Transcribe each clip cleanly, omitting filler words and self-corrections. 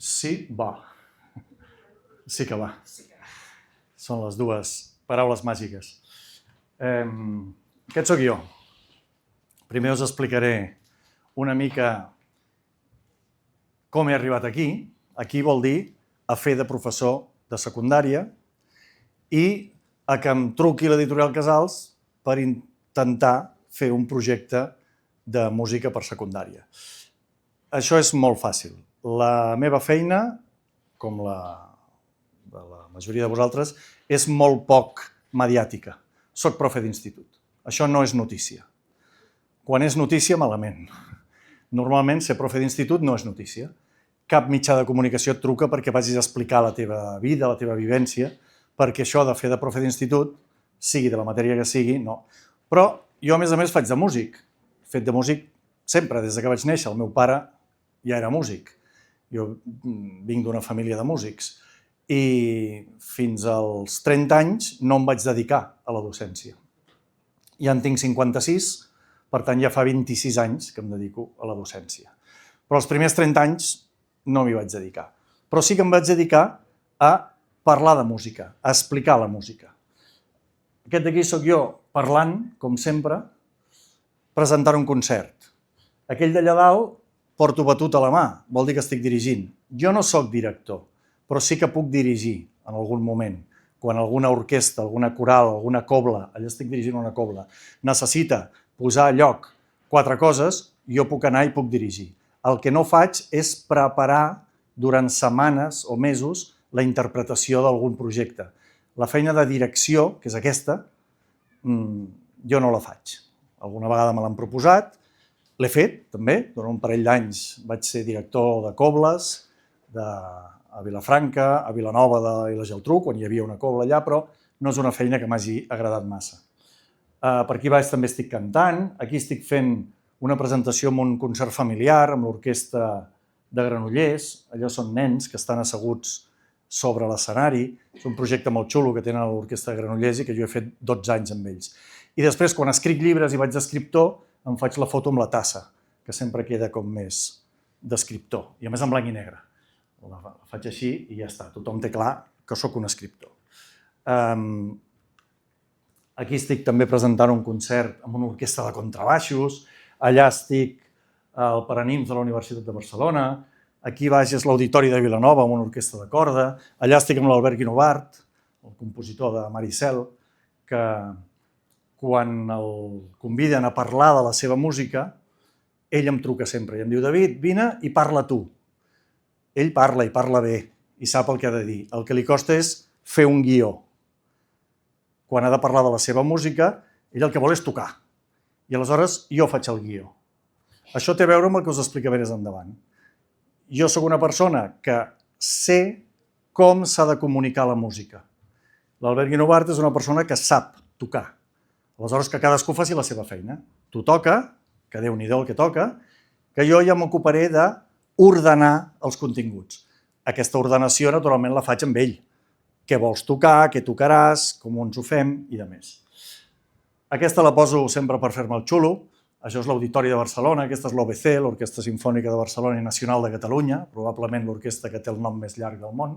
Sí, va. Sí que va. Són les dues paraules màgiques. Aquest sóc jo. Primer us explicaré una mica com he arribat aquí. Aquí vol dir a fer de professor de secundària i a que em truqui l'editorial Casals per intentar fer un projecte de música per secundària. Això és molt fàcil. La meva feina, com la de la majoria de vosaltres, és molt poc mediàtica. Soc profe d'institut. Això no és notícia. Quan és notícia, malament. Normalment, ser profe d'institut no és notícia. Cap mitjà de comunicació et truca perquè vagis a explicar la teva vida, la teva vivència, perquè això de fer de profe d'institut, sigui de la matèria que sigui, no. Però jo, a més, faig de músic. He fet de músic sempre, des que vaig néixer. El meu pare ja era músic. Jo vinc d'una família de músics. I fins als 30 anys no em vaig dedicar a la docència. Ja en tinc 56, per tant ja fa 26 anys que em dedico a la docència. Però els primers 30 anys no m'hi vaig dedicar. Però sí que em vaig dedicar a parlar de música, a explicar la música. Aquest d'aquí sóc jo parlant, com sempre, presentant un concert. Aquell d'allà dalt porto batut a la mà, vol dir que estic dirigint. Jo no sóc director, però sí que puc dirigir en algun moment. Quan alguna orquestra, alguna coral, alguna cobla, allà estic dirigint una cobla, necessita posar a lloc 4 coses, jo puc anar i puc dirigir. El que no faig és preparar durant setmanes o mesos la interpretació d'algun projecte. La feina de direcció, que és aquesta, jo no la faig. Alguna vegada me l'han proposat, l'he fet, també. Durant un parell d'anys vaig ser director de cobles, a Vilafranca, a Vilanova i la Geltrú, quan hi havia una cobla allà, però no és una feina que m'hagi agradat massa. Per aquí baix també estic cantant, aquí estic fent una presentació en un concert familiar amb l'orquestra de Granollers, allò són nens que estan asseguts sobre l'escenari, és un projecte molt xulo que tenen a l'orquestra de Granollers i que jo he fet 12 anys amb ells. I després, quan escric llibres i vaig d'escriptor, em faig la foto amb la tassa, que sempre queda com més d'escriptor, i a més en blanc i negre. La faig així i ja està, tothom té clar que sóc un escriptor. Aquí estic també presentant un concert amb una orquestra de contrabaixos, allà estic al Paranimf de la Universitat de Barcelona, aquí baix és l'Auditori de Vilanova amb una orquestra de corda, allà estic amb l'Albert Guinovart, el compositor de Maricel, que quan el conviden a parlar de la seva música, ell em truca sempre i em diu: David, vine i parla tu. Ell parla i parla bé i sap el que ha de dir. El que li costa és fer un guió. Quan ha de parlar de la seva música, ell el que vol és tocar. I aleshores jo faig el guió. Això té a veure amb el que us explicaré més endavant. Jo sóc una persona que sé com s'ha de comunicar la música. L'Albert Guinovart és una persona que sap tocar. Aleshores que cadascú faci la seva feina. Tu toca, que Déu-n'hi-do el que toca, que jo ja m'ocuparé d'ordenar els continguts. Aquesta ordenació, naturalment, la faig amb ell. Què vols tocar, què tocaràs, com ens ho fem i de més. Aquesta la poso sempre per fer-me el xulo. Això és l'Auditori de Barcelona, aquesta és l'OBC, l'Orquestra Simfònica de Barcelona i Nacional de Catalunya, probablement l'orquestra que té el nom més llarg del món.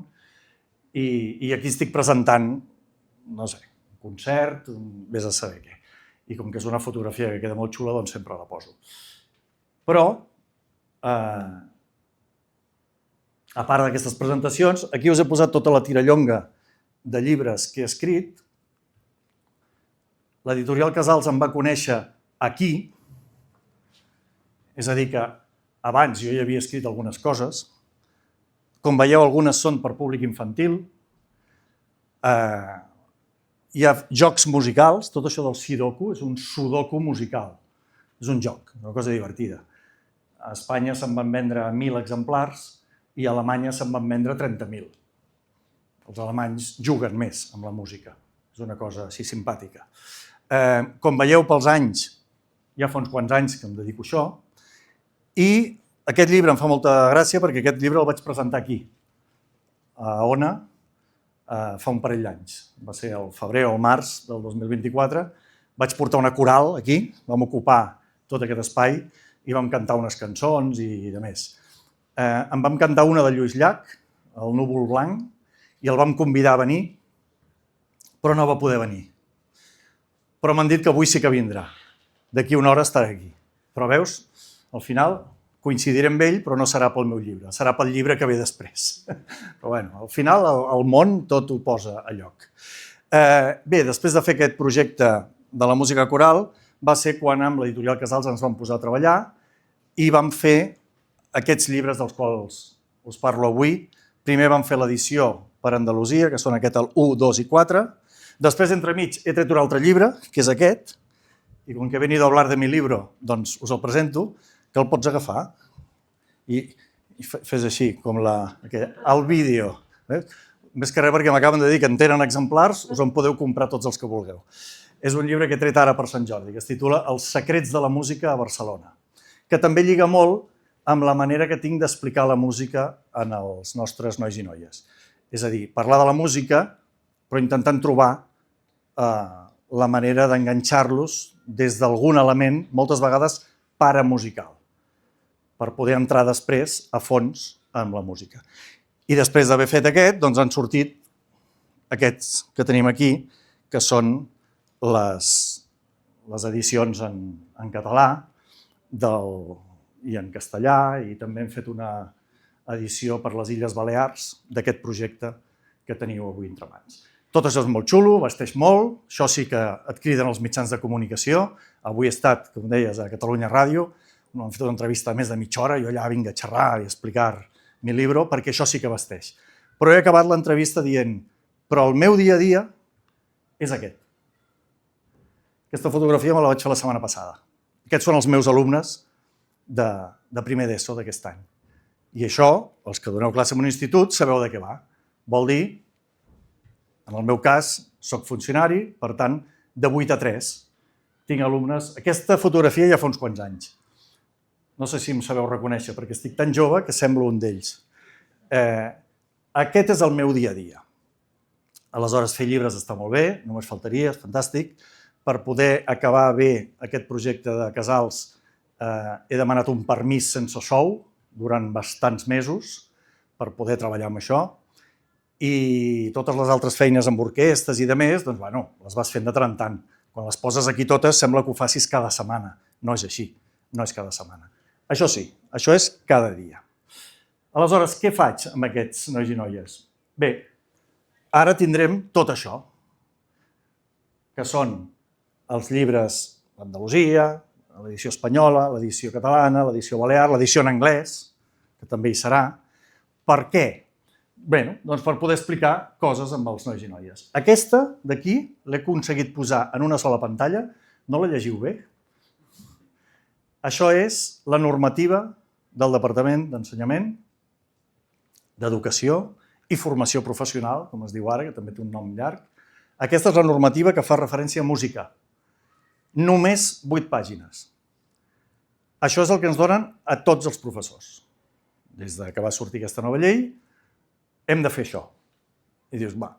I aquí estic presentant, no sé, un concert, vés a saber què. I com que és una fotografia que queda molt xula, doncs sempre la poso. Però, a part d'aquestes presentacions, aquí us he posat tota la tirallonga de llibres que he escrit. L'editorial Casals em va conèixer aquí, és a dir que abans jo ja havia escrit algunes coses. Com veieu, algunes són per públic infantil. Hi ha jocs musicals, tot això del Sudoku és un sudoku musical. És un joc, una cosa divertida. A Espanya se'n van vendre 1.000 exemplars i a Alemanya se'n van vendre 30.000. Els alemanys juguen més amb la música. És una cosa així simpàtica. Com veieu pels anys, ja fa uns quants anys que em dedico a això, i aquest llibre em fa molta gràcia perquè aquest llibre el vaig presentar aquí, a Ona, fa un parell d'anys. Va ser el febrer o el març del 2024. Vaig portar una coral aquí, vam ocupar tot aquest espai i vam cantar unes cançons i de més. En vam cantar una de Lluís Llach, El núvol blanc, i el vam convidar a venir, però no va poder venir. Però m'han dit que avui sí que vindrà. D'aquí una hora estarà aquí. Però veus, al final coincidiré amb ell, però no serà pel meu llibre, serà pel llibre que ve després. Però bueno, al final el món tot ho posa a lloc. Bé, després de fer aquest projecte de la música coral, va ser quan amb l'editorial Casals ens vam posar a treballar i vam fer aquests llibres dels quals us parlo avui. Primer vam fer l'edició per Andalusia, que són aquest el 1, 2 i 4. Després, entremig, he tret un altre llibre, que és aquest, i com que he venido a hablar de mi libro, doncs us el presento, que el pots agafar i fes així, com el vídeo. Més que res perquè m'acaben de dir que en tenen exemplars, us en podeu comprar tots els que vulgueu. És un llibre que he tret ara per Sant Jordi, que es titula Els secrets de la música a Barcelona, que també lliga molt amb la manera que tinc d'explicar la música en els nostres nois i noies. És a dir, parlar de la música, però intentant trobar la manera d'enganxar-los des d'algun element, moltes vegades paramusical, per poder entrar després a fons amb la música. I després d'haver fet aquest, doncs han sortit aquests que tenim aquí, que són les edicions en català i en castellà, i també hem fet una edició per les Illes Balears d'aquest projecte que teniu avui entre mans. Tot això és molt xulo, vesteix molt, això sí que et criden els mitjans de comunicació. Avui he estat, com deies, a Catalunya Ràdio, hem fet una entrevista de més de mitja hora, jo allà vinc a xerrar i a explicar mi libro, perquè això sí que vesteix. Però he acabat l'entrevista dient, però el meu dia a dia és aquest. Aquesta fotografia me la vaig fer la setmana passada. Aquests són els meus alumnes de primer d'ESO d'aquest any. I això, els que doneu classe en un institut, sabeu de què va. Vol dir, en el meu cas, soc funcionari, per tant, de 8 a 3. Tinc alumnes... Aquesta fotografia ja fa uns quants anys. No sé si em sabeu reconèixer, perquè estic tan jove que semblo un d'ells. Aquest és el meu dia a dia. Aleshores, fer llibres està molt bé, només faltaria, és fantàstic. Per poder acabar bé aquest projecte de Casals, he demanat un permís sense sou durant bastants mesos per poder treballar amb això. I totes les altres feines amb orquestes i de més, doncs, bueno, les vas fent de tant en tant. Quan les poses aquí totes, sembla que ho facis cada setmana. No és així, no és cada setmana. Això sí, això és cada dia. Aleshores, què faig amb aquests nois i noies? Bé, ara tindrem tot això, que són els llibres d'Andalusia, l'edició espanyola, l'edició catalana, l'edició balear, l'edició en anglès, que també hi serà. Per què? Bé, doncs per poder explicar coses amb els nois i noies. Aquesta d'aquí l'he aconseguit posar en una sola pantalla. No la llegiu bé? Això és la normativa del Departament d'Ensenyament, d'Educació i Formació Professional, com es diu ara, que també té un nom llarg. Aquesta és la normativa que fa referència a música. Només 8 pàgines. Això és el que ens donen a tots els professors. Des que va sortir aquesta nova llei, hem de fer això. I dius, va,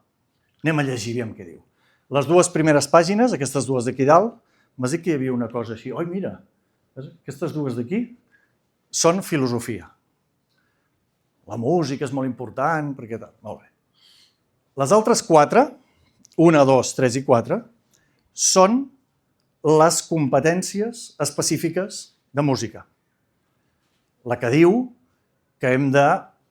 anem a llegir, aviam què diu. Les dues primeres pàgines, aquestes dues d'aquí dalt, m'has dit que hi havia una cosa així. Oi, mira, aquestes dues d'aquí són filosofia. La música és molt important, perquè tal. Molt bé. Les altres 4, 1, 2, 3 i 4, són les competències específiques de música. La que diu que hem de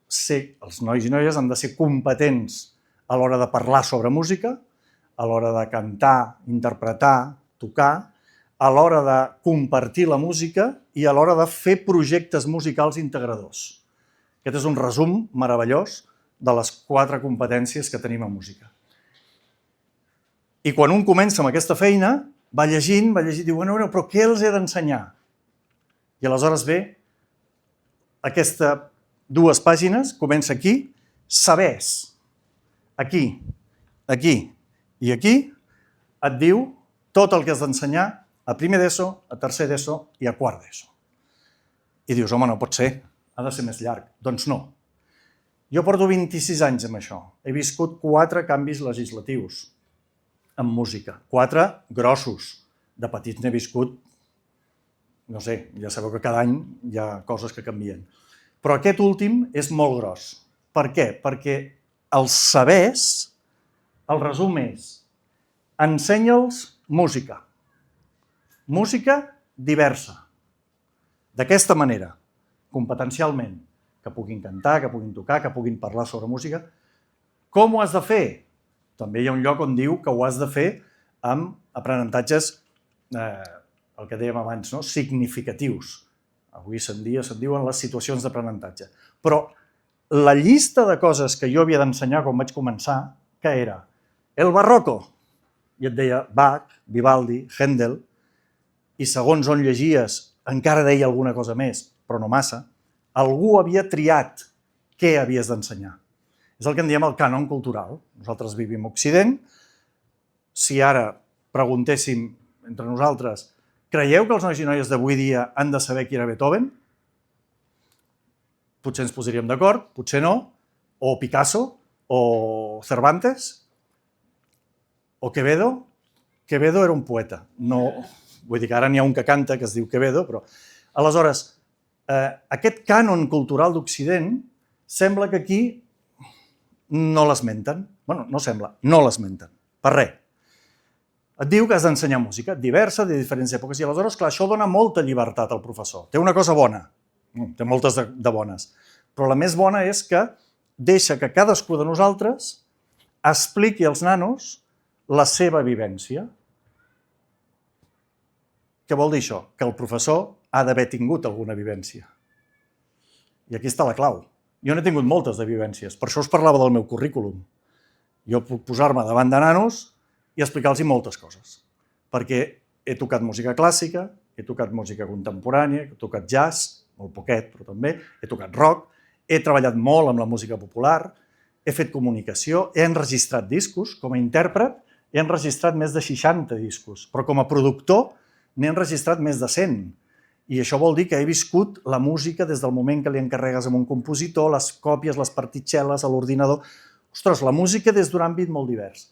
ser, els nois i noies han de ser competents a l'hora de parlar sobre música, a l'hora de cantar, interpretar, tocar, a l'hora de compartir la música i a l'hora de fer projectes musicals integradors. Aquest és un resum meravellós de les 4 competències que tenim en música. I quan un comença amb aquesta feina, va llegint, diu, bueno, però què els he d'ensenyar? I aleshores ve aquestes 2 pàgines, comença aquí, sabers. Aquí, aquí i aquí et diu tot el que has d'ensenyar a primer d'ESO, a tercer d'ESO i a quart d'ESO. I dius, home, no pot ser, ha de ser més llarg. Doncs no. Jo porto 26 anys amb això. He viscut 4 canvis legislatius en música. 4 grossos. De petits n'he viscut, no sé, ja sabeu que cada any hi ha coses que canvien. Però aquest últim és molt gros. Per què? Perquè els sabers, el resum és, ensenya'ls música. Música diversa. D'aquesta manera, competencialment, que puguin cantar, que puguin tocar, que puguin parlar sobre música. Com ho has de fer? També hi ha un lloc on diu que ho has de fer amb aprenentatges, el que dèiem abans, no? Significatius. Avui se'n diuen les situacions d'aprenentatge. Però la llista de coses que jo havia d'ensenyar quan vaig començar, que era el barroco, i et deia Bach, Vivaldi, Händel, i segons on llegies encara deia alguna cosa més, però no massa, algú havia triat què havies d'ensenyar. És el que en diem el cànon cultural. Nosaltres vivim a Occident. Si ara preguntéssim entre nosaltres, creieu que els nois i noies d'avui dia han de saber qui era Beethoven? Potser ens posaríem d'acord, potser no. O Picasso, o Cervantes, o Quevedo. Quevedo era un poeta. No, vull dir que ara n'hi ha un que canta que es diu Quevedo, però... Aleshores, aquest cànon cultural d'Occident sembla que aquí no l'esmenten. Bueno, no sembla, no l'esmenten. Per res. Et diu que has d'ensenyar música diversa, de diferents èpoques, i aleshores, clar, això dona molta llibertat al professor. Té una cosa bona, té moltes de bones, però la més bona és que deixa que cadascú de nosaltres expliqui als nanos la seva vivència. Què vol dir això? Que el professor ha d'haver tingut alguna vivència. I aquí està la clau. Jo n'he tingut moltes de vivències, per això us parlava del meu currículum. Jo puc posar-me davant de nanos i explicar-los moltes coses, perquè he tocat música clàssica, he tocat música contemporània, he tocat jazz, molt poquet, però també, he tocat rock, he treballat molt amb la música popular, he fet comunicació, he enregistrat discos, com a intèrpret he enregistrat més de 60 discos, però com a productor n'he enregistrat més de 100. I això vol dir que he viscut la música des del moment que li encarregues a un compositor, les còpies, les partitxeles, a l'ordinador. Ostres, la música des d'un àmbit molt divers.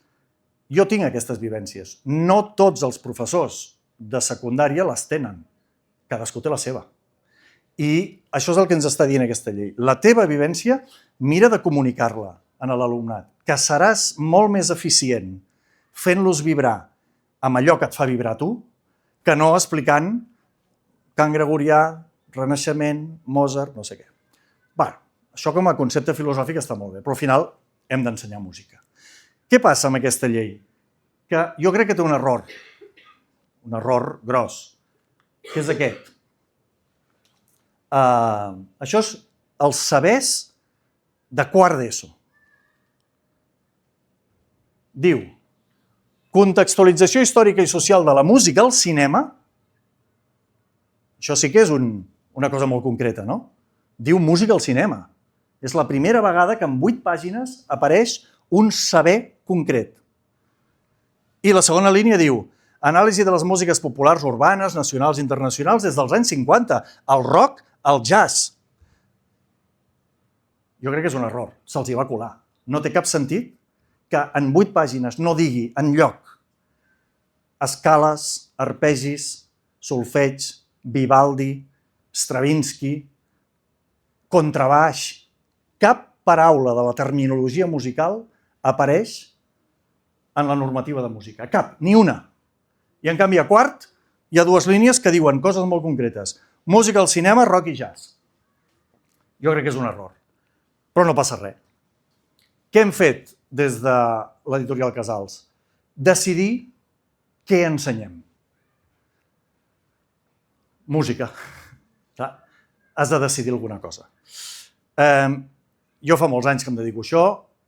Jo tinc aquestes vivències. No tots els professors de secundària les tenen. Cadascú té la seva. I això és el que ens està dient aquesta llei. La teva vivència, mira de comunicar-la a l'alumnat, que seràs molt més eficient fent-los vibrar amb allò que et fa vibrar tu, que no explicant Cant Gregorià, Renaixement, Mozart, no sé què. Bé, això com a concepte filosòfic està molt bé, però al final hem d'ensenyar música. Què passa amb aquesta llei? Que jo crec que té un error gros, que és aquest. Això és els sabers de quart d'ESO. Diu, contextualització històrica i social de la música al cinema. Això sí que és una cosa molt concreta, no? Diu música al cinema. És la primera vegada que en 8 pàgines apareix un saber concret. I la segona línia diu anàlisi de les músiques populars urbanes, nacionals i internacionals des dels anys 50, el rock, el jazz. Jo crec que és un error, se'ls hi va colar. No té cap sentit que en 8 pàgines no digui enlloc escales, arpegis, solfeig, Vivaldi, Stravinsky, contrabaix. Cap paraula de la terminologia musical apareix en la normativa de música. Cap, ni una. I en canvi a quart hi ha 2 línies que diuen coses molt concretes. Música al cinema, rock i jazz. Jo crec que és un error. Però no passa res. Què hem fet des de l'editorial Casals? Decidir què ensenyem. Música. Clar, has de decidir alguna cosa. Jo fa molts anys que em dedico a això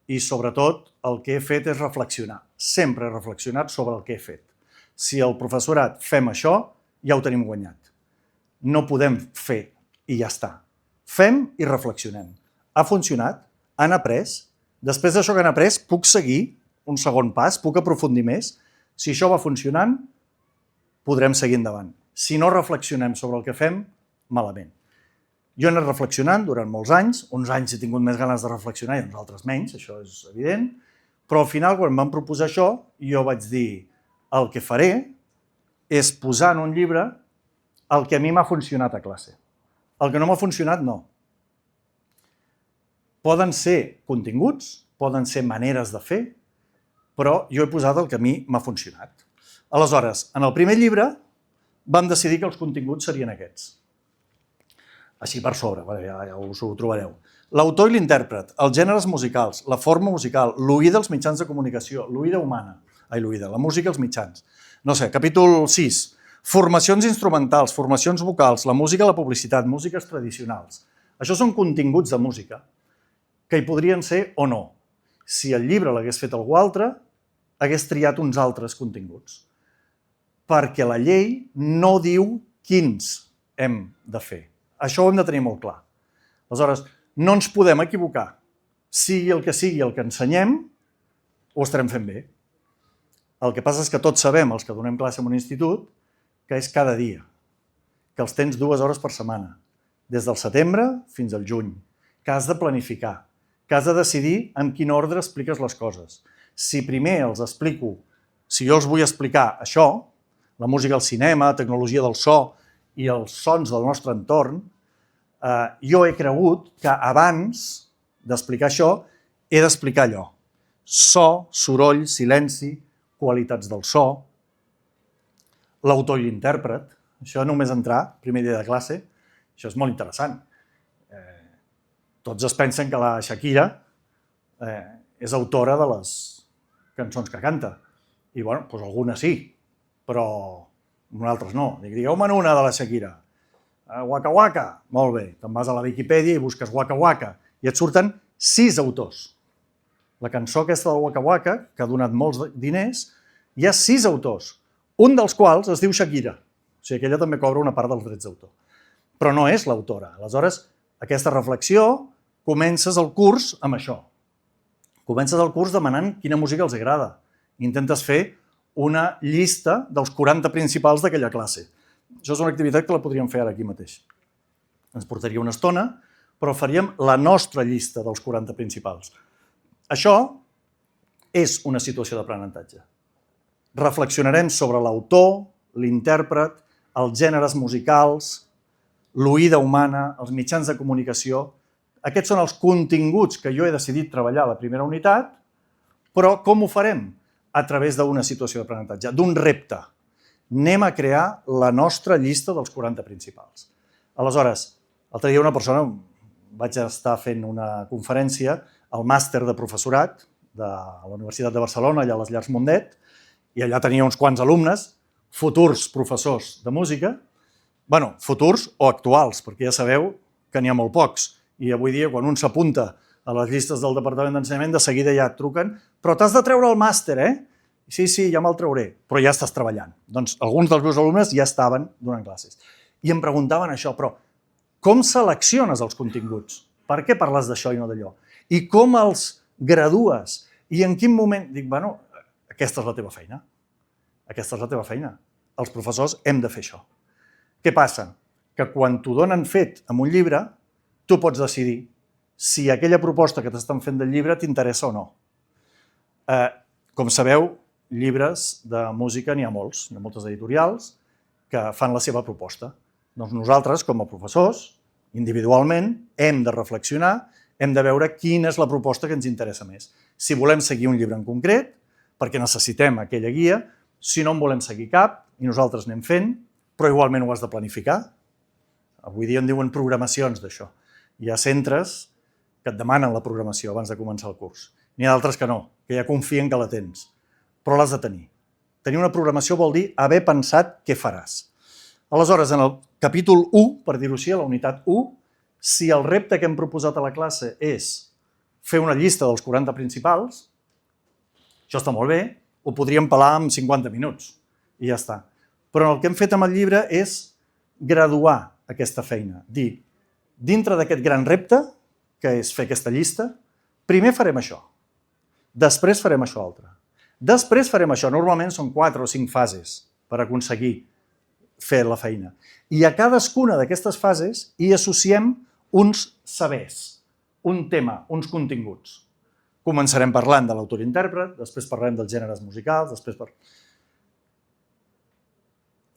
i sobretot el que he fet és reflexionar. Sempre he reflexionat sobre el que he fet. Si el professorat fem això, ja ho tenim guanyat. No podem fer i ja està. Fem i reflexionem. Ha funcionat? Han après? Després d'això que han après, puc seguir un segon pas? Puc aprofundir més? Si això va funcionant, podrem seguir endavant. Si no reflexionem sobre el que fem, malament. Jo he anat reflexionant durant molts anys, uns anys he tingut més ganes de reflexionar i uns altres menys, això és evident, però al final, quan em van proposar això, jo vaig dir, el que faré és posar en un llibre el que a mi m'ha funcionat a classe. El que no m'ha funcionat, no. Poden ser continguts, poden ser maneres de fer, però jo he posat el que a mi m'ha funcionat. Aleshores, en el primer llibre vam decidir que els continguts serien aquests. Així per sobre, ja us ho trobareu. L'autor i l'intèrpret, els gèneres musicals, la forma musical, l'oïda als mitjans de comunicació, l'oïda humana, la música als mitjans. No sé, capítol 6, formacions instrumentals, formacions vocals, la música, la publicitat, músiques tradicionals. Això són continguts de música que hi podrien ser o no. Si el llibre l'hagués fet algú altre, hagués triat uns altres continguts. Perquè la llei no diu quins hem de fer. Això ho hem de tenir molt clar. Aleshores, no ens podem equivocar. Sigui el que ensenyem, ho estarem fent bé. El que passa és que tots sabem, els que donem classe en un institut, que és cada dia, que els tens 2 hores per setmana, des del setembre fins al juny, que has de planificar, que has de decidir en quin ordre expliques les coses. Si primer els explico, si jo els vull explicar això, la música al cinema, tecnologia del so i els sons del nostre entorn, jo he cregut que abans d'explicar això he d'explicar allò. So, soroll, silenci, qualitats del so, l'autor i l'intèrpret. Això només entrar, primer dia de classe, això és molt interessant. Tots es pensen que la Shakira és autora de les cançons que canta. I, bueno, doncs algunes sí, però altres no. Digueu-me'n una de la Shakira. Waka Waka. Molt bé, te'n vas a la Viquipèdia i busques Waka Waka i et surten 6 autors. La cançó aquesta del Waka Waka, que ha donat molts diners, hi ha 6 autors, un dels quals es diu Shakira. O sigui que ella també cobra una part dels drets d'autor. Però no és l'autora. Aleshores, aquesta reflexió, comences el curs amb això. Comences el curs demanant quina música els agrada. Intentes fer una llista dels 40 principals d'aquella classe. Això és una activitat que la podríem fer ara aquí mateix. Ens portaria una estona, però faríem la nostra llista dels 40 principals. Això és una situació d'aprenentatge. Reflexionarem sobre l'autor, l'intèrpret, els gèneres musicals, l'oïda humana, els mitjans de comunicació. Aquests són els continguts que jo he decidit treballar a la primera unitat, però com ho farem? A través d'una situació d'aprenentatge, d'un repte. Anem a crear la nostra llista dels 40 principals. Aleshores, l'altre dia una persona, vaig estar fent una conferència al màster de professorat de la Universitat de Barcelona, allà a les Llars Mundet, i allà tenia uns quants alumnes, futurs professors de música, bueno, futurs o actuals, perquè ja sabeu que n'hi ha molt pocs, i avui dia quan un s'apunta a les llistes del Departament d'Ensenyament, de seguida ja et truquen, però t'has de treure el màster, eh? Sí, ja me'l trauré, però ja estàs treballant. Doncs alguns dels meus alumnes ja estaven donant classes. I em preguntaven això, però com selecciones els continguts? Per què parles d'això i no d'allò? I com els gradues? I en quin moment? Dic, bueno, aquesta és la teva feina. Aquesta és la teva feina. Els professors hem de fer això. Què passa? Que quan t'ho donen fet amb un llibre, tu pots decidir si aquella proposta que t'estan fent del llibre t'interessa o no. Com sabeu, llibres de música n'hi ha molts, hi ha moltes editorials que fan la seva proposta. Doncs nosaltres, com a professors, individualment, hem de reflexionar, hem de veure quina és la proposta que ens interessa més. Si volem seguir un llibre en concret, perquè necessitem aquella guia, si no en volem seguir cap, i nosaltres anem fent, però igualment ho has de planificar. Avui dia en diuen programacions d'això. Hi ha centres que et demanen la programació abans de començar el curs. N'hi ha d'altres que no, que ja confien que la tens, però l'has de tenir. Tenir una programació vol dir haver pensat què faràs. Aleshores, en el capítol 1, per dir-ho així, a la unitat 1, si el repte que hem proposat a la classe és fer una llista dels 40 principals, això està molt bé, ho podríem pelar en 50 minuts i ja està. Però el que hem fet amb el llibre és graduar aquesta feina. Dir, dintre d'aquest gran repte, que és fer aquesta llista, primer farem això, després farem això altre, després farem això. Normalment són 4 o 5 fases per aconseguir fer la feina. I a cadascuna d'aquestes fases hi associem uns sabers, un tema, uns continguts. Començarem parlant de l'autor-intèrpret, després parlarem dels gèneres musicals,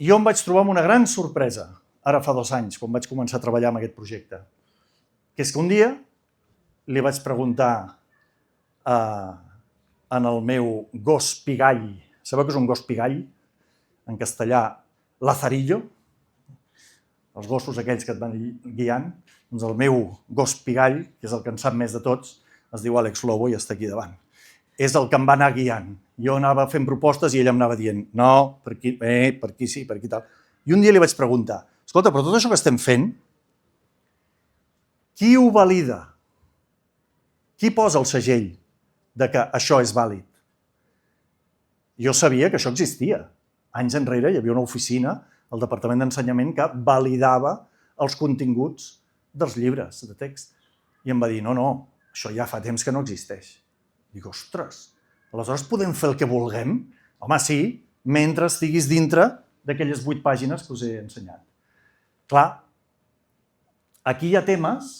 Jo em vaig trobar amb una gran sorpresa, ara fa 2 anys, quan vaig començar a treballar en aquest projecte, que és que un dia li vaig preguntar en el meu gos pigall, sabeu què és un gos pigall? En castellà, lazarillo, els gossos aquells que et van guiant, doncs el meu gos pigall, que és el que en sap més de tots, es diu Àlex Lobo i està aquí davant. És el que em va anar guiant. Jo anava fent propostes i ell em anava dient no, per aquí sí, per aquí tal. I un dia li vaig preguntar, escolta, però tot això que estem fent, qui ho valida? Qui posa el segell de que això és vàlid? Jo sabia que això existia. Anys enrere hi havia una oficina al Departament d'Ensenyament que validava els continguts dels llibres de text. I em va dir, no, això ja fa temps que no existeix. Dic, ostres, aleshores podem fer el que vulguem? Home, sí, mentre estiguis dintre d'aquelles 8 pàgines que us he ensenyat. Clar, aquí hi ha temes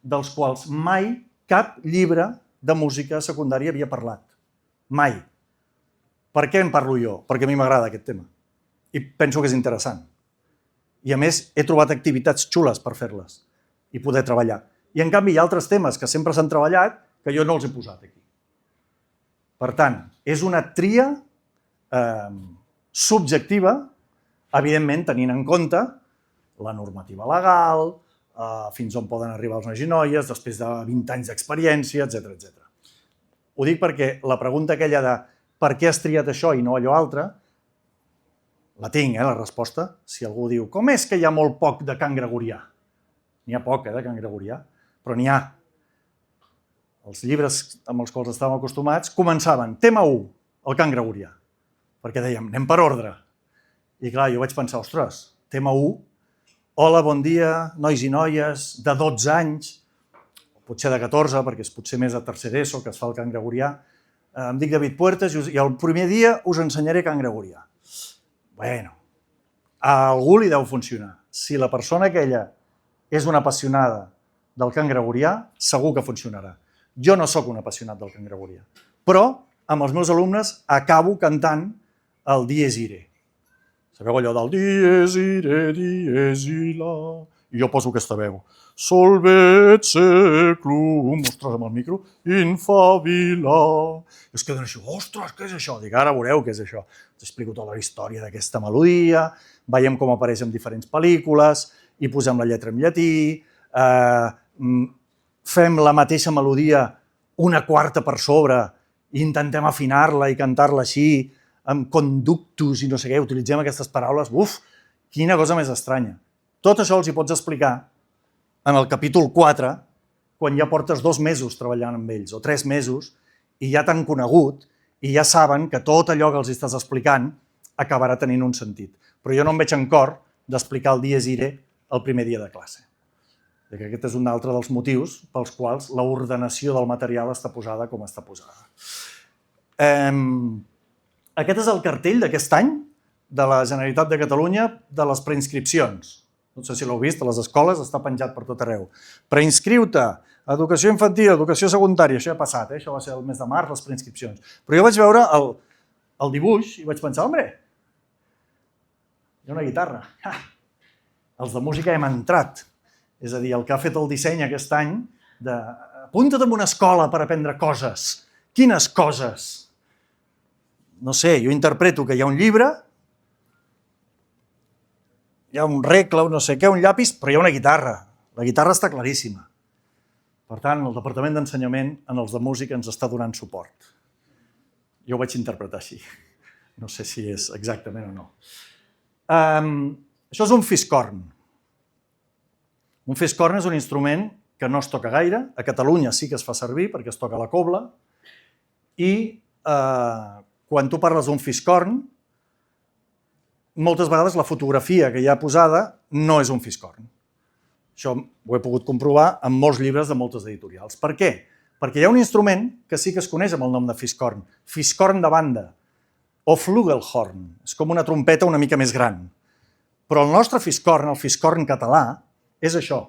dels quals mai cap llibre de música secundària havia parlat. Mai. Per què en parlo jo? Perquè a mi m'agrada aquest tema. I penso que és interessant. I a més, he trobat activitats xules per fer-les i poder treballar. I en canvi hi ha altres temes que sempre s'han treballat que jo no els he posat aquí. Per tant, és una tria subjectiva, evidentment tenint en compte la normativa legal, fins on poden arribar els nois i noies, després de 20 anys d'experiència, etc. Ho dic perquè la pregunta aquella de per què has triat això i no allò altre, la tinc, la resposta. Si algú diu, com és que hi ha molt poc de cant gregorià? N'hi ha poc, de cant gregorià, però n'hi ha. Els llibres amb els quals estàvem acostumats començaven, tema 1, el cant gregorià, perquè dèiem, anem per ordre. I clar, jo vaig pensar, ostres, tema 1, hola, bon dia, nois i noies, de 12 anys, potser de 14, perquè és potser més de tercer ESO que es fa el cant gregorià. Em dic David Puertas i el primer dia us ensenyaré cant gregorià. Bueno, a algú li deu funcionar. Si la persona aquella és una apassionada del cant gregorià, segur que funcionarà. Jo no sóc un apassionat del cant gregorià, però amb els meus alumnes acabo cantant el Dies Irae. Sabeu allò del Dies Irae, Dies Irae... I jo poso aquesta veu. Solvet seclum, ostres, amb el micro, infavila. I es queden així, ostres, què és això? Dic, ara veureu què és això. Us explico tota la història d'aquesta melodia, veiem com apareix en diferents pel·lícules, i posem la lletra en llatí, fem la mateixa melodia una quarta per sobre, i intentem afinar-la i cantar-la així, amb conductus i no sé què, utilitzem aquestes paraules, quina cosa més estranya. Tot això els hi pots explicar en el capítol 4, quan ja portes 2 mesos treballant amb ells, o 3 mesos, i ja t'han conegut, i ja saben que tot allò que els estàs explicant acabarà tenint un sentit. Però jo no em veig en cor d'explicar el Dies Irae el primer dia de classe. Aquest és un altre dels motius pels quals l'ordenació del material està posada com està posada. Aquest és el cartell d'aquest any de la Generalitat de Catalunya de les preinscripcions. No sé si l'heu vist, a les escoles està penjat per tot arreu. Preinscriu-te, educació infantil, educació secundària, això ja ha passat, això va ser el mes de març, les preinscripcions. Però jo vaig veure el dibuix i vaig pensar, home, hi ha una guitarra. Els de música hem entrat. És a dir, el que ha fet el disseny aquest any de apunta't en una escola per aprendre coses. Quines coses? No sé, jo interpreto que hi ha un llibre, hi ha un regle, no sé què, un llapis, però hi ha una guitarra. La guitarra està claríssima. Per tant, el Departament d'Ensenyament en els de música ens està donant suport. Jo ho vaig interpretar així. No sé si és exactament o no. Això és un fiscorn. Un fiscorn és un instrument que no es toca gaire. A Catalunya sí que es fa servir perquè es toca la cobla. I quan tu parles d'un fiscorn, moltes vegades la fotografia que hi ha posada no és un fiscorn. Això ho he pogut comprovar en molts llibres de moltes editorials. Per què? Perquè hi ha un instrument que sí que es coneix amb el nom de fiscorn, fiscorn de banda, o flugelhorn, és com una trompeta una mica més gran. Però el nostre fiscorn, el fiscorn català, és això.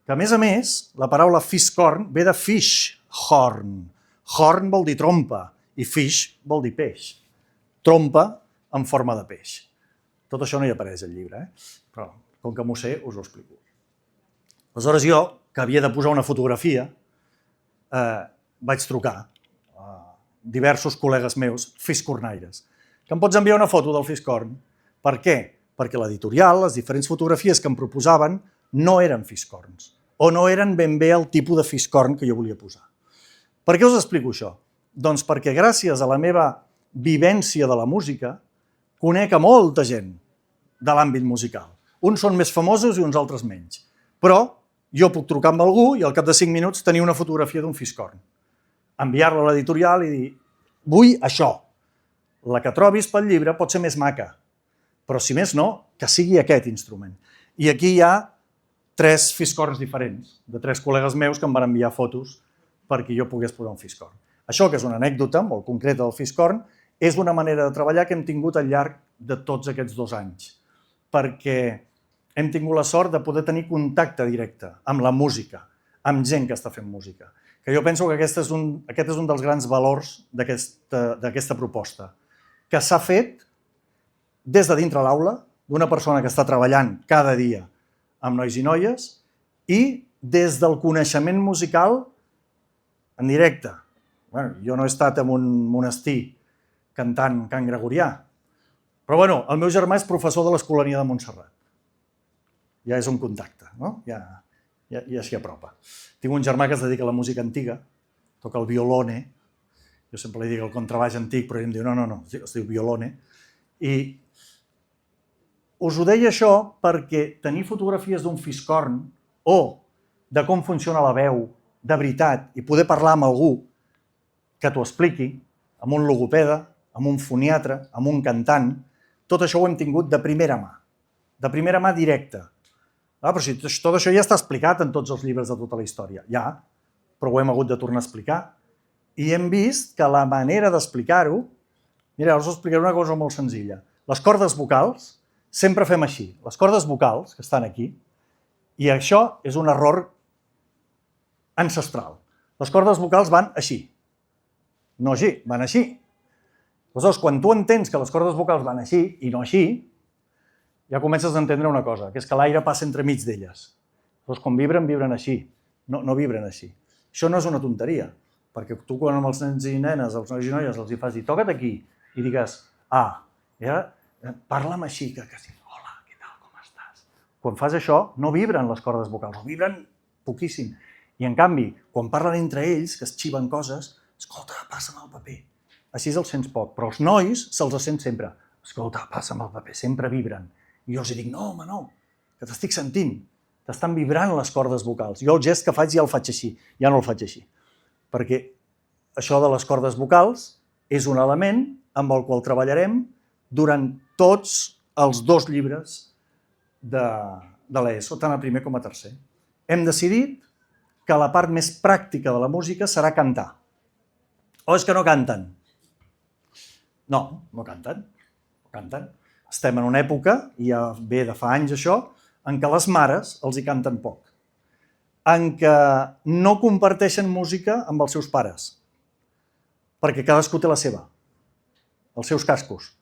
Que a més, la paraula fiscorn ve de fishhorn. Horn vol dir trompa i fish vol dir peix. Trompa en forma de peix. Tot això no hi apareix al llibre, però com que m'ho sé, us ho explico. Aleshores jo, que havia de posar una fotografia, vaig trucar a diversos col·legues meus, fiscornaires, que em pots enviar una foto del fiscorn. Per què? Perquè l'editorial, les diferents fotografies que em proposaven, no eren fiscorns, o no eren ben bé el tipus de fiscorn que jo volia posar. Per què us explico això? Doncs perquè gràcies a la meva vivència de la música, conec a molta gent de l'àmbit musical. Uns són més famosos i uns altres menys. Però jo puc trucar amb algú i al cap de 5 minuts tenir una fotografia d'un fiscorn. Enviar-la a l'editorial i dir, vull això. La que trobis pel llibre pot ser més maca, però si més no, que sigui aquest instrument. I aquí hi ha 3 fiscorns diferents, de 3 col·legues meus que em van enviar fotos perquè jo pogués posar un fiscorn. Això, que és una anècdota molt concreta del fiscorn, és una manera de treballar que hem tingut al llarg de tots aquests 2 anys, perquè hem tingut la sort de poder tenir contacte directe amb la música, amb gent que està fent música. Que jo penso que aquest és un dels grans valors d'aquesta proposta, que s'ha fet des de dintre l'aula, d'una persona que està treballant cada dia amb nois i noies, i des del coneixement musical en directe. Jo no he estat en un monestir cantant cant gregorià, però el meu germà és professor de l'Escolania de Montserrat. Ja és un contacte, no? Ja s'hi apropa. Tinc un germà que es dedica a la música antiga, toca el violone, jo sempre li dic el contrabaix antic, però ell em diu no, es diu violone, i us ho deia això perquè tenir fotografies d'un fiscorn o de com funciona la veu de veritat i poder parlar amb algú que t'ho expliqui, amb un logopeda, amb un foniatre, amb un cantant, tot això ho hem tingut de primera mà directa. Però si tot això ja està explicat en tots els llibres de tota la història, ja, però ho hem hagut de tornar a explicar. I hem vist que la manera d'explicar-ho, mira, us explicaré una cosa molt senzilla. Les cordes vocals sempre fem així. Les cordes vocals, que estan aquí, i això és un error ancestral. Les cordes vocals van així. No així, van així. Aleshores, quan tu entens que les cordes vocals van així i no així, ja comences a entendre una cosa, que és que l'aire passa entremig d'elles. Aleshores, quan vibren així, no vibren així. Això no és una tonteria, perquè tu quan amb els nens i nenes, els nois i noies, els hi fas dir, toca't aquí, i digues, i ara parla'm així, que sí, hola, què tal, com estàs? Quan fas això, no vibren les cordes vocals, o vibren poquíssim. I en canvi, quan parlen entre ells, que es xiven coses, escolta, passa'm el paper. Així els sents poc, però els nois se'ls sent sempre. Escolta, passa'm el paper, sempre vibren. I jo els dic, no, home, no, que t'estic sentint. T'estan vibrant les cordes vocals. Jo el gest que faig ja el faig així, ja no el faig així. Perquè això de les cordes vocals és un element amb el qual treballarem durant tots els 2 llibres de l'ESO, tant a primer com a tercer. Hem decidit que la part més pràctica de la música serà cantar. O és que no canten? No, no canten. Estem en una època, i ja ve de fa anys això, en què les mares els hi canten poc. En què no comparteixen música amb els seus pares, perquè cadascú té la seva, els seus cascos.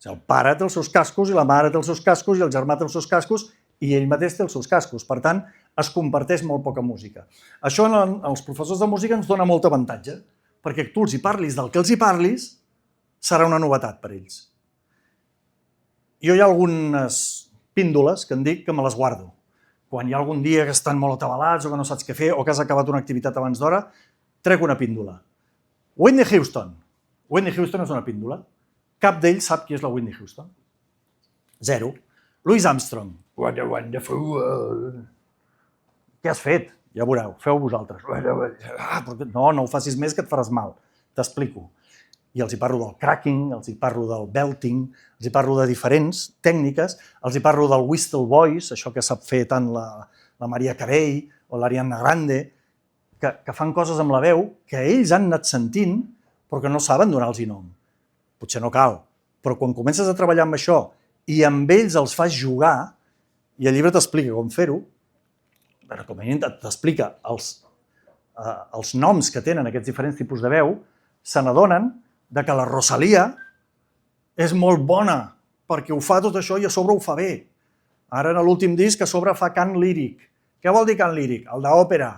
El pare té els seus cascos, i la mare té els seus cascos, i el germà té els seus cascos, i ell mateix té els seus cascos. Per tant, es comparteix molt poca música. Això als professors de música ens dona molt avantatge, perquè tu els hi parlis del que els hi parlis, serà una novetat per ells. Jo hi ha algunes píndoles que en dic que me les guardo. Quan hi ha algun dia que estan molt atabalats o que no saps què fer o que has acabat una activitat abans d'hora, trec una píndola. Whitney Houston. Whitney Houston és una píndola. Cap d'ells sap qui és la Whitney Houston. 0. Louis Armstrong. What a wonderful world. Què has fet? Ja veureu, feu vosaltres. No ho facis més que et faràs mal. T'explico. I els hi parlo del cracking, els hi parlo del belting, els hi parlo de diferents tècniques, els hi parlo del whistle voice, això que sap fer tant la Maria Carey o l'Ariana Grande, que fan coses amb la veu que ells han anat sentint però que no saben donar-los nom. Potser no cal, però quan comences a treballar amb això i amb ells els fas jugar, i el llibre t'explica com fer-ho, com a mínim t'explica els noms que tenen aquests diferents tipus de veu, se n'adonen que la Rosalia és molt bona perquè ho fa tot això i a sobre ho fa bé. Ara en l'últim disc a sobre fa cant líric. Què vol dir cant líric? El d'òpera.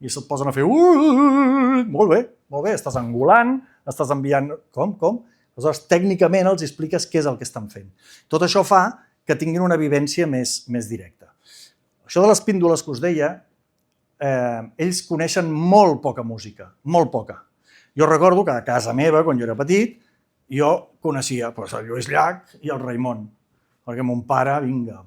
i se't posen a fer molt bé, estàs angulant, estàs enviant... Com? Aleshores, tècnicament els expliques què és el que estan fent. Tot això fa que tinguin una vivència més directa. Això de les píndoles que us deia, ells coneixen molt poca música, molt poca. Jo recordo que a casa meva, quan jo era petit, jo coneixia el Lluís Llach i el Raimon, perquè mon pare, vinga,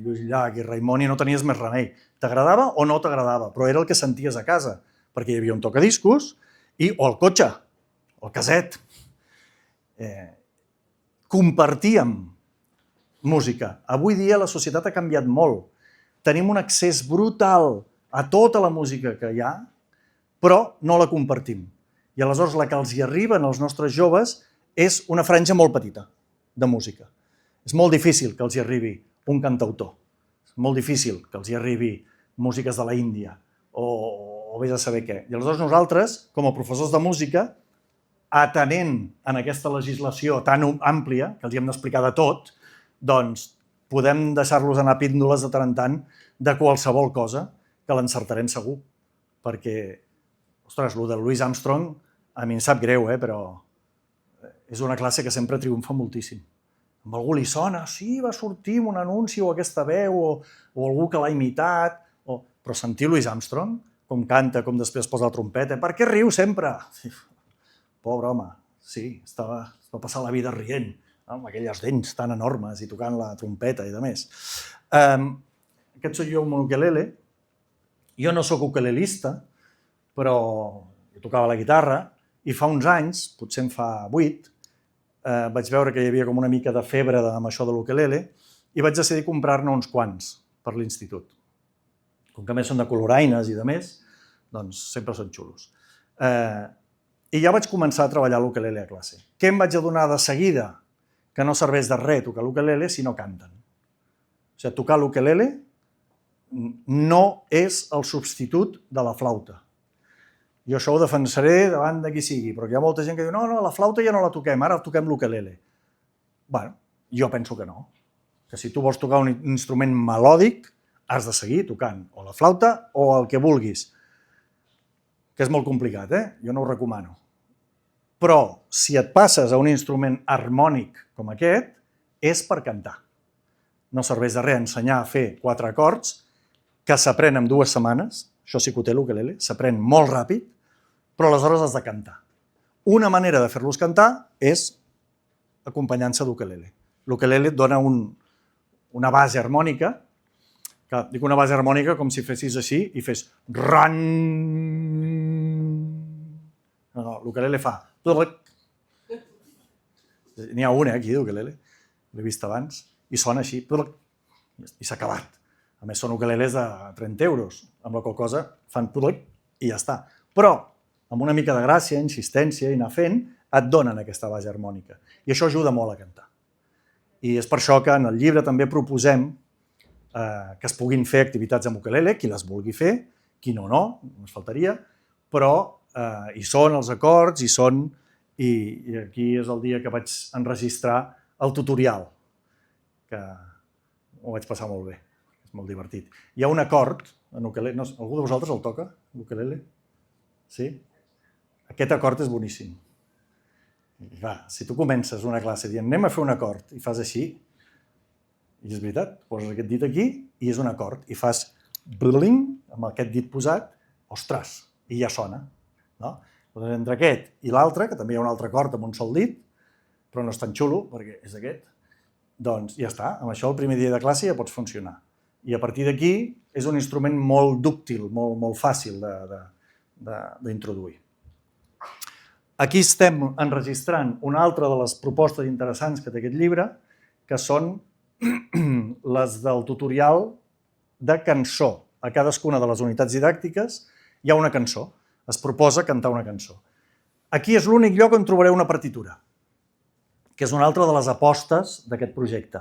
Lluís Llach i Raimon, i no tenies més remei. T'agradava o no t'agradava, però era el que senties a casa, perquè hi havia un tocadiscos o el cotxe, el caset. Compartíem música. Avui dia la societat ha canviat molt. Tenim un accés brutal a tota la música que hi ha, però no la compartim. I aleshores la que els hi arriba als nostres joves és una franja molt petita de música. És molt difícil que els hi arribi un cantautor. És molt difícil que els hi arribi músiques de la Índia o vés a saber què. I aleshores nosaltres, com a professors de música, atenent en aquesta legislació tan àmplia, que els hi hem d'explicar de tot, doncs podem deixar-los anar píndoles de tant en tant de qualsevol cosa que l'encertarem segur. Perquè, ostres, el de Louis Armstrong a mi em sap greu, però és una classe que sempre triomfa moltíssim. A algú li sona, sí, va sortir un anunci o aquesta veu o algú que l'ha imitat, però sentir Louis Armstrong, com canta, com després posa la trompeta, per què riu sempre? Pobre home, sí, es va passar la vida rient, amb aquelles dents tan enormes i tocant la trompeta i de més. Aquest soc jo amb un ukelele. Jo no soc ukelelista, però jo tocava la guitarra i fa uns anys, potser en fa 8, vaig veure que hi havia com una mica de febre amb això de l'ukelele i vaig decidir comprar-ne uns quants per l'institut. Com que a més són de coloraines i de més, doncs sempre són xulos. I ja vaig començar a treballar l'ukelele a classe. Què em vaig adonar de seguida? Que no serveix de res tocar l'ukelele si no canten. O sigui, tocar l'ukelele no és el substitut de la flauta. Jo això ho defensaré davant de qui sigui, però hi ha molta gent que diu no, la flauta ja no la toquem, ara toquem l'ukelele. Bé, jo penso que no. Que si tu vols tocar un instrument melòdic, has de seguir tocant o la flauta o el que vulguis. Que és molt complicat, Jo no ho recomano. Però si et passes a un instrument harmònic com aquest, és per cantar. No serveix de res ensenyar a fer 4 acords que s'aprenen en 2 setmanes, això sí que ho té l'ukelele, s'aprèn molt ràpid, però aleshores has de cantar. Una manera de fer-los cantar és acompanyant-se d'ukelele. L'ukelele et dona una base harmònica, que dic una base harmònica com si fessis així i fes ran. No, l'ukelele fa... N'hi ha un, aquí, d'ukelele, l'he vist abans, i sona així, i s'ha acabat. A més, són ukeleles de 30 euros, amb la qual cosa fan i ja està. Però, amb una mica de gràcia, insistència i anar fent, et donen aquesta base harmònica. I això ajuda molt a cantar. I és per això que en el llibre també proposem que es puguin fer activitats amb ukelele, qui les vulgui fer, qui no, només faltaria, però hi són els acords, i aquí és el dia que vaig enregistrar el tutorial, que ho vaig passar molt bé, és molt divertit. Hi ha un acord en ukelele, algú de vosaltres el toca, l'ukelele? Sí? Aquest acord és boníssim. I clar, si tu comences una classe dient anem a fer un acord i fas així, i és veritat, poses aquest dit aquí i és un acord, i fas bling amb aquest dit posat, ostres, i ja sona. Entre aquest i l'altre, que també hi ha un altre acord amb un sol dit, però no és tan xulo perquè és aquest, doncs ja està, amb això el primer dia de classe ja pots funcionar. I a partir d'aquí és un instrument molt dúctil, molt fàcil d'introduir. Aquí estem enregistrant una altra de les propostes interessants que té aquest llibre, que són les del tutorial de cançó. A cadascuna de les unitats didàctiques hi ha una cançó. Es proposa cantar una cançó. Aquí és l'únic lloc on trobareu una partitura, que és una altra de les apostes d'aquest projecte.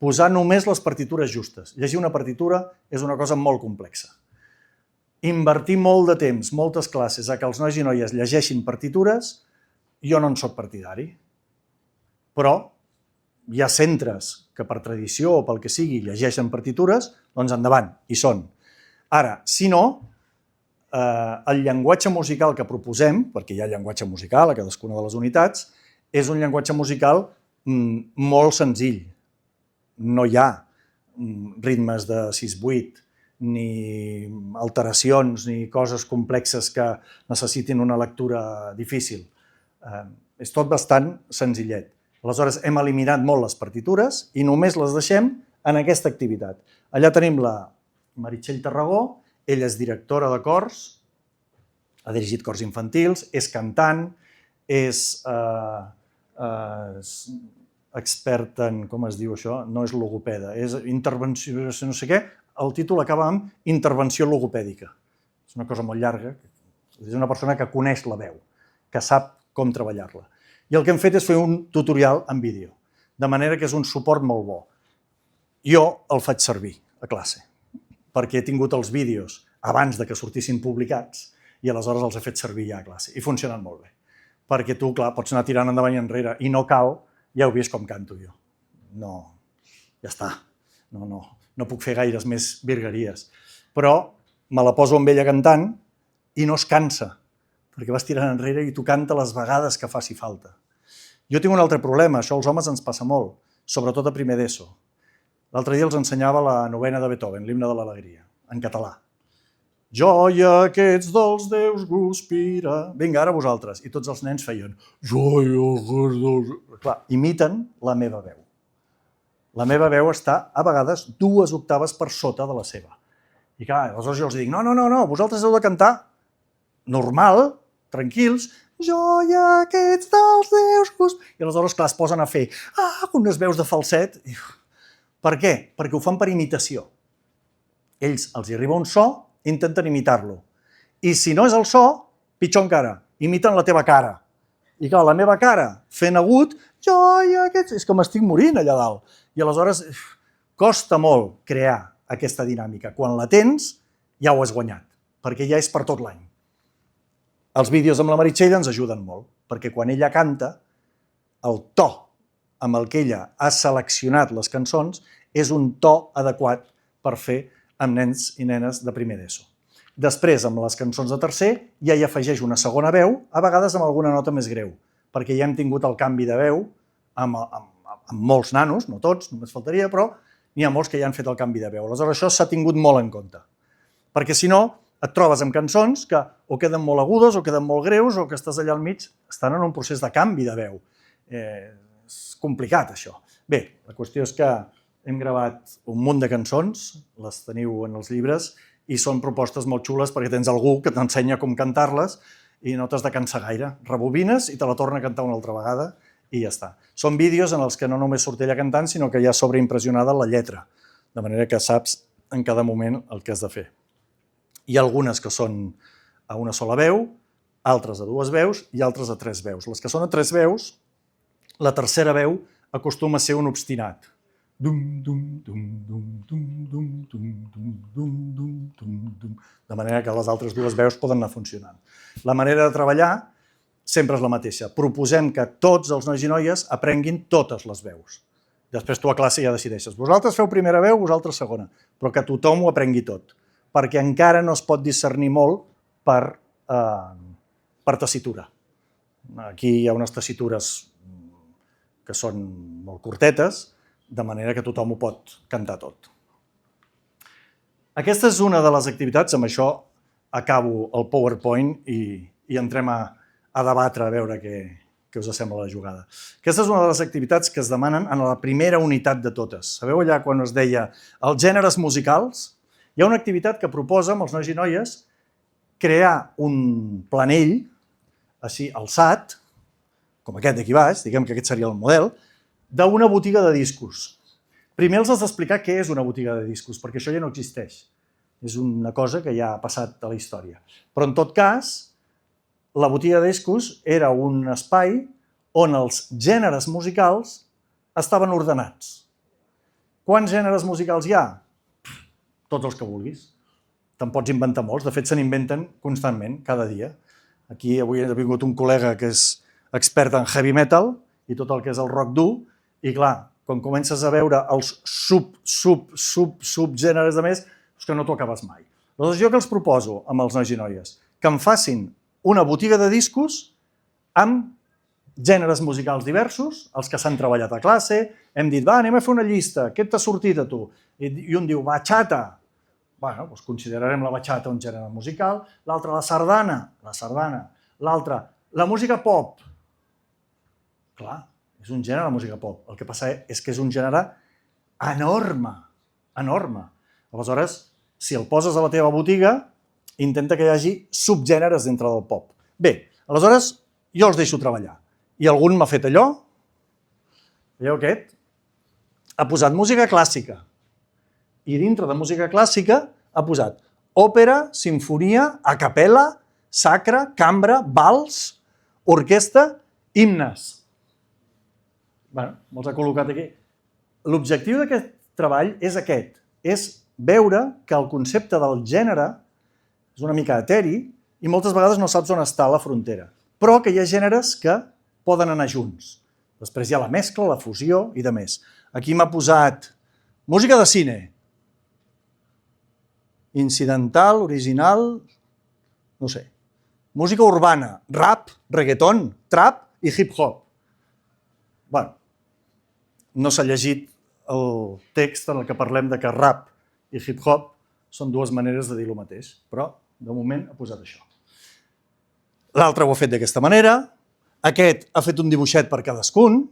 Posar només les partitures justes. Llegir una partitura és una cosa molt complexa. Invertir molt de temps, moltes classes, a que els nois i noies llegeixin partitures, jo no en soc partidari. Però hi ha centres que per tradició o pel que sigui llegeixen partitures, doncs endavant, hi són. Ara, si no, el llenguatge musical que proposem, perquè hi ha llenguatge musical a cadascuna de les unitats, és un llenguatge musical molt senzill. No hi ha ritmes de 6/8, ni alteracions, ni coses complexes que necessitin una lectura difícil. És tot bastant senzillet. Aleshores, hem eliminat molt les partitures i només les deixem en aquesta activitat. Allà tenim la Meritxell Tarragó, ella és directora de cors, ha dirigit cors infantils, és cantant, és experta en, com es diu això? No és logopeda, és intervenció, no sé què, el títol acaba amb intervenció logopèdica. És una cosa molt llarga, és una persona que coneix la veu, que sap com treballar-la. I el que hem fet és fer un tutorial en vídeo, de manera que és un suport molt bo. Jo el faig servir a classe, perquè he tingut els vídeos abans que sortissin publicats i aleshores els he fet servir ja a classe i funcionen molt bé. Perquè tu, clar, pots anar tirant endavant i enrere i no cal, ja heu vist com canto jo. No, ja està. No puc fer gaires més virgueries. Però me la poso amb ella cantant i no es cansa, perquè vas tirant enrere i tu canta les vegades que faci falta. Jo tinc un altre problema, això als homes ens passa molt, sobretot a primer d'ESO. L'altre dia els ensenyava la novena de Beethoven, l'himne de l'alegria, en català. Joia que ets dels déus guspira... Vinga, ara vosaltres. I tots els nens feien... Joia que ets dels... Clar, imiten la meva veu. La meva veu està, a vegades, 2 octaves per sota de la seva. I clar, aleshores jo els dic, no, vosaltres heu de cantar normal, tranquils, joia que ets dels déus guspira... I aleshores, clar, es posen a fer unes veus de falset. Per què? Perquè ho fan per imitació. Ells els hi arriba un so, intenten imitar-lo. I si no és el so, pitjor encara, imiten la teva cara. I clar, la meva cara, fent agut, joia, és que m'estic morint allà dalt. I aleshores costa molt crear aquesta dinàmica. Quan la tens, ja ho has guanyat, perquè ja és per tot l'any. Els vídeos amb la Meritxell ens ajuden molt, perquè quan ella canta, el to amb el que ella ha seleccionat les cançons és un to adequat per fer amb nens i nenes de primer d'ESO. Després, amb les cançons de tercer, ja hi afegeix una segona veu, a vegades amb alguna nota més greu, perquè ja hem tingut el canvi de veu amb molts nanos, no tots, només faltaria, però n'hi ha molts que ja han fet el canvi de veu. Aleshores, això s'ha tingut molt en compte, perquè si no, et trobes amb cançons que o queden molt agudes o queden molt greus o que estàs allà al mig, estan en un procés de canvi de veu. És complicat, això. Bé, la qüestió és que hem gravat un munt de cançons, les teniu en els llibres, i són propostes molt xules perquè tens algú que t'ensenya com cantar-les i no t'has de cansar gaire. Rebobines i te la torna a cantar una altra vegada i ja està. Són vídeos en els que no només surt ella cantant, sinó que hi ha sobreimpressionada la lletra, de manera que saps en cada moment el que has de fer. Hi ha algunes que són a una sola veu, altres a 2 veus i altres a 3 veus. Les que són a 3 veus, la tercera veu acostuma a ser un obstinat. De manera que les altres 2 veus poden anar funcionant. La manera de treballar sempre és la mateixa. Proposem que tots els nois i noies aprenguin totes les veus. Després tu a classe ja decideixes. Vosaltres feu primera veu, vosaltres segona, però que tothom ho aprengui tot, perquè encara no es pot discernir molt per tessitura. Aquí hi ha unes tessitures que són molt curtetes, de manera que tothom ho pot cantar tot. Aquesta és una de les activitats, amb això acabo el PowerPoint i entrem a debatre a veure què us sembla la jugada. Aquesta és una de les activitats que es demanen en la primera unitat de totes. Sabeu allà quan es deia els gèneres musicals? Hi ha una activitat que proposa amb els nois i noies crear un planell, així alçat, com aquest d'aquí baix, diguem que aquest seria el model, d'una botiga de discos. Primer els has d'explicar què és una botiga de discos, perquè això ja no existeix. És una cosa que ja ha passat a la història. Però en tot cas, la botiga de discos era un espai on els gèneres musicals estaven ordenats. Quants gèneres musicals hi ha? Tots els que vulguis. Te'n pots inventar molts, de fet se n'inventen constantment, cada dia. Aquí avui ha vingut un col·lega que és expert en heavy metal i tot el que és el rock dur, i clar, quan comences a veure els subgèneres de més, és que no t'ho acabes mai. Aleshores, jo què els proposo amb els nois i noies? Que em facin una botiga de discos amb gèneres musicals diversos, els que s'han treballat a classe, hem dit, va, anem a fer una llista, què t'ha sortit a tu? I un diu, bachata. Bueno, doncs considerarem la bachata un gènere musical, l'altre la sardana, l'altre la música pop. Clar, és un gènere de música pop. El que passa és que és un gènere enorme, enorme. Aleshores, si el poses a la teva botiga, intenta que hi hagi subgèneres dintre del pop. Bé, aleshores, jo els deixo treballar. I algun m'ha fet allò, veieu aquest? Ha posat música clàssica. I dintre de música clàssica ha posat òpera, sinfonia, a capella, sacra, cambra, vals, orquestra, himnes. Bé, me'ls ha col·locat aquí. L'objectiu d'aquest treball és aquest, és veure que el concepte del gènere és una mica eteri i moltes vegades no saps on està la frontera, però que hi ha gèneres que poden anar junts. Després hi ha la mescla, la fusió i de més. Aquí m'ha posat música de cine, incidental, original, no sé, música urbana, rap, reggaeton, trap i hip-hop. Bé, no s'ha llegit el text en el que parlem de que rap i hip-hop són dues maneres de dir el mateix, però de moment ha posat això. L'altre ho ha fet d'aquesta manera, aquest ha fet un dibuixet per cadascun,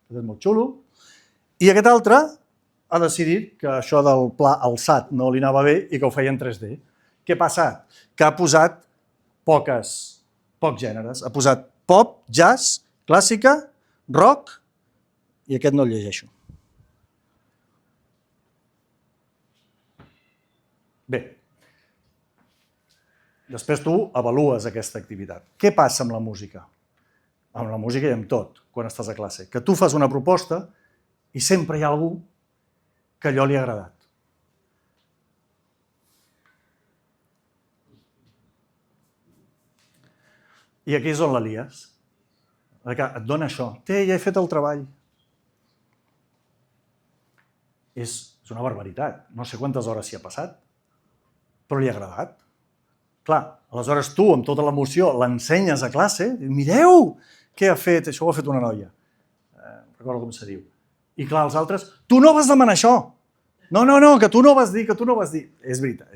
que és molt xulo, i aquest altre ha decidit que això del pla alçat no li anava bé i que ho feia en 3D. Què ha passat? Que ha posat pocs gèneres. Ha posat pop, jazz, clàssica, rock, i aquest no el llegeixo. Bé, després tu avalues aquesta activitat. Què passa amb la música? Amb la música i amb tot, quan estàs a classe. Que tu fas una proposta i sempre hi ha algú que allò li ha agradat. I aquí és on la lies. Et dona això. Ja he fet el treball. És una barbaritat. No sé quantes hores s'hi ha passat, però li ha agradat. Clar, aleshores tu, amb tota l'emoció, l'ensenyes a classe, i mireu què ha fet, això ho ha fet una noia. Recordo com se diu. I clar, els altres, tu no vas demanar això. No, que tu no vas dir, És veritat.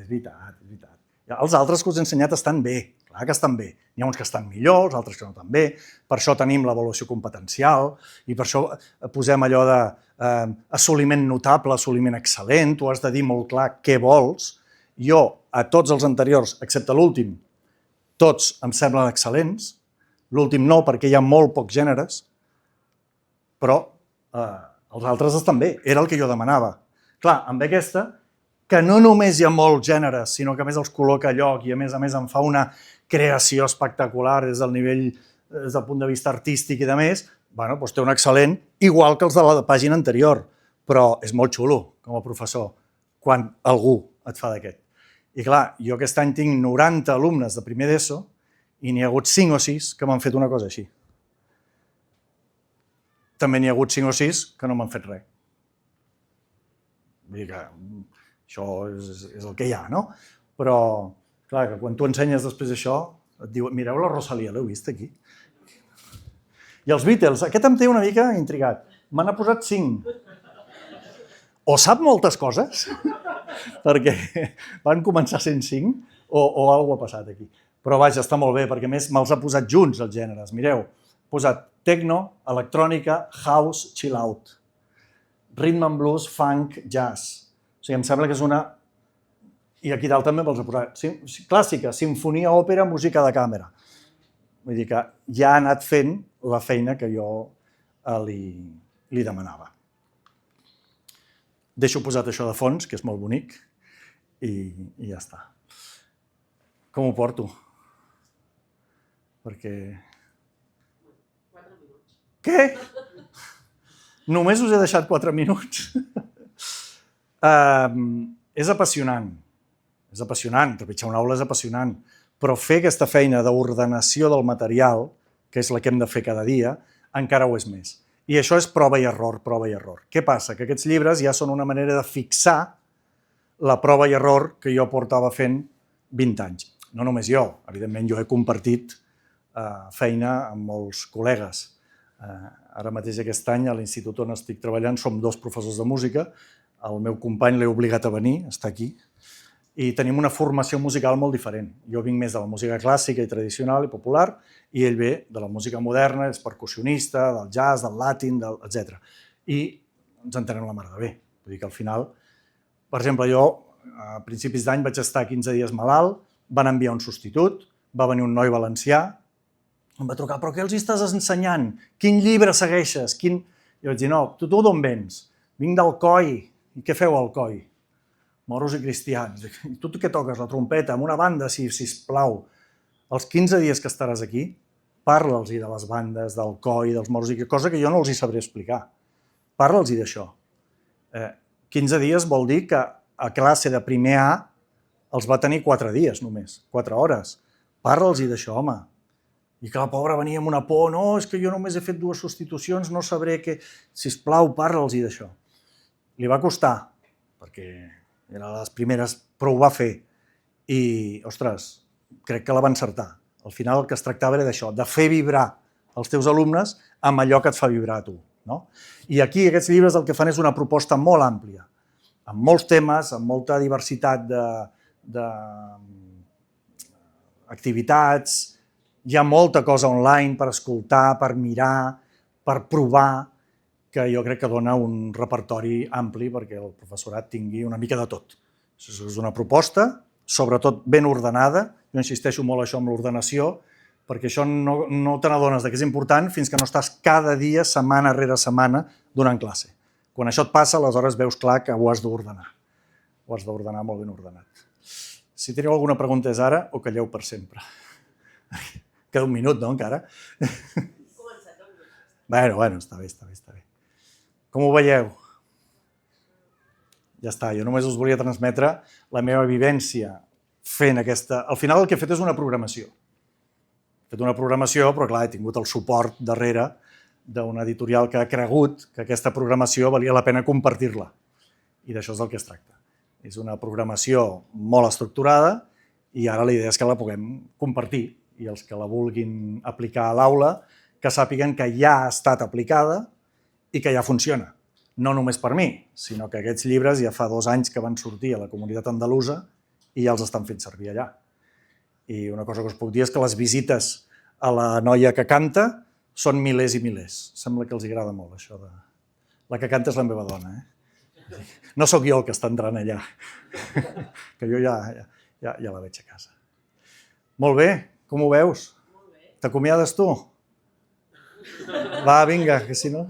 Els altres que us he ensenyat estan bé, clar que estan bé. N'hi ha uns que estan millor, els altres que no estan bé. Per això tenim l'avaluació competencial i per això posem allò d'assoliment notable, assoliment excel·lent. Tu has de dir molt clar què vols. Jo, a tots els anteriors, excepte l'últim, tots em semblen excel·lents. L'últim no, perquè hi ha molt pocs gèneres, però els altres estan bé. Era el que jo demanava. Clar, amb aquesta, que no només hi ha molts gèneres, sinó que a més els col·loca a lloc i a més em fa una creació espectacular des del punt de vista artístic i de més, doncs té un excel·lent, igual que els de la pàgina anterior, però és molt xulo com a professor quan algú et fa d'aquest. I clar, jo aquest any tinc 90 alumnes de primer d'ESO i n'hi ha hagut 5 o 6 que m'han fet una cosa així. També n'hi ha hagut 5 o 6 que no m'han fet res. Vull dir que això és el que hi ha, no? Però, clar, que quan tu ensenyes després això, et diu, mireu la Rosalia, l'heu vist aquí? I els Beatles, aquest em té una mica intrigat. Me n'ha posat 5. O sap moltes coses, perquè van començar sent 5, o alguna cosa ha passat aquí. Però vaja, està molt bé, perquè a més me'ls ha posat junts els gèneres. Mireu, ha posat techno, electrònica, house, chill out, rhythm and blues, funk, jazz. O sigui, em sembla que és una... I aquí dalt també me'ls ha posat clàssica, sinfonia, òpera, música de càmera. Vull dir que ja ha anat fent la feina que jo li demanava. Deixo posat això de fons, que és molt bonic, i ja està. Com ho porto? Perquè... 4 minuts. Què? Només us he deixat 4 minuts? És apassionant, trepitjar una aula és apassionant, però fer aquesta feina d'ordenació del material, que és la que hem de fer cada dia, encara ho és més. I això és prova i error. Què passa? Que aquests llibres ja són una manera de fixar la prova i error que jo portava fent 20 anys. No només jo, evidentment jo he compartit feina amb molts col·legues. Ara mateix aquest any a l'institut on estic treballant som 2 professors de música, el meu company l'he obligat a venir, està aquí, i tenim una formació musical molt diferent. Jo vinc més de la música clàssica i tradicional i popular, i ell ve de la música moderna, és percussionista, del jazz, del latin, etc. I ens entenem la mar de bé. Vull dir que al final, per exemple, jo a principis d'any vaig estar 15 dies malalt, van enviar un substitut, va venir un noi valencià, em va trucar, però què els estàs ensenyant? Quin llibre segueixes? Jo vaig dir, no, tu d'on vens? Vinc del COI. I què feu al COI? Moros i cristians. I tu què toques? La trompeta, amb una banda, sisplau. Els 15 dies que estaràs aquí, parla'ls de les bandes, del COI, dels moros, cosa que jo no els hi sabré explicar. Parla'ls d'això. 15 dies vol dir que a classe de primer A els va tenir 4 dies només, 4 hores. Parla'ls d'això, home. I que la pobra venia amb una por, no, és que jo només he fet 2 substitucions, no sabré què... Sisplau, parla'ls d'això. Li va costar, perquè era les primeres, però ho va fer. I, ostres, crec que la va encertar. Al final el que es tractava era d'això, de fer vibrar els teus alumnes amb allò que et fa vibrar a tu. I aquí aquests llibres el que fan és una proposta molt àmplia, amb molts temes, amb molta diversitat d'activitats, hi ha molta cosa online per escoltar, per mirar, per provar, que jo crec que dona un repertori ampli perquè el professorat tingui una mica de tot. És una proposta, sobretot ben ordenada, jo insisteixo molt això amb l'ordenació, perquè això no te n'adones que és important fins que no estàs cada dia, setmana rere setmana, donant classe. Quan això et passa, aleshores veus clar que ho has d'ordenar. Ho has d'ordenar molt ben ordenat. Si teniu alguna pregunta és ara o calleu per sempre. Queda un minut, no, encara? Bueno, està bé. Com ho veieu? Ja està, jo només us volia transmetre la meva vivència fent aquesta... Al final el que he fet és una programació. He fet una programació, però clar, he tingut el suport darrere d'una editorial que ha cregut que aquesta programació valia la pena compartir-la. I d'això és del que es tracta. És una programació molt estructurada i ara la idea és que la puguem compartir i els que la vulguin aplicar a l'aula que sàpiguen que ja ha estat aplicada i que ja funciona. No només per mi, sinó que aquests llibres ja fa 2 anys que van sortir a la comunitat andalusa i ja els estan fent servir allà. I una cosa que us puc dir és que les visites a la noia que canta són milers i milers. Sembla que els agrada molt això de... La que canta és la meva dona, No sóc jo el que està entrant allà, que jo ja la veig a casa. Molt bé, com ho veus? T'acomiades tu? Va, vinga, que si no...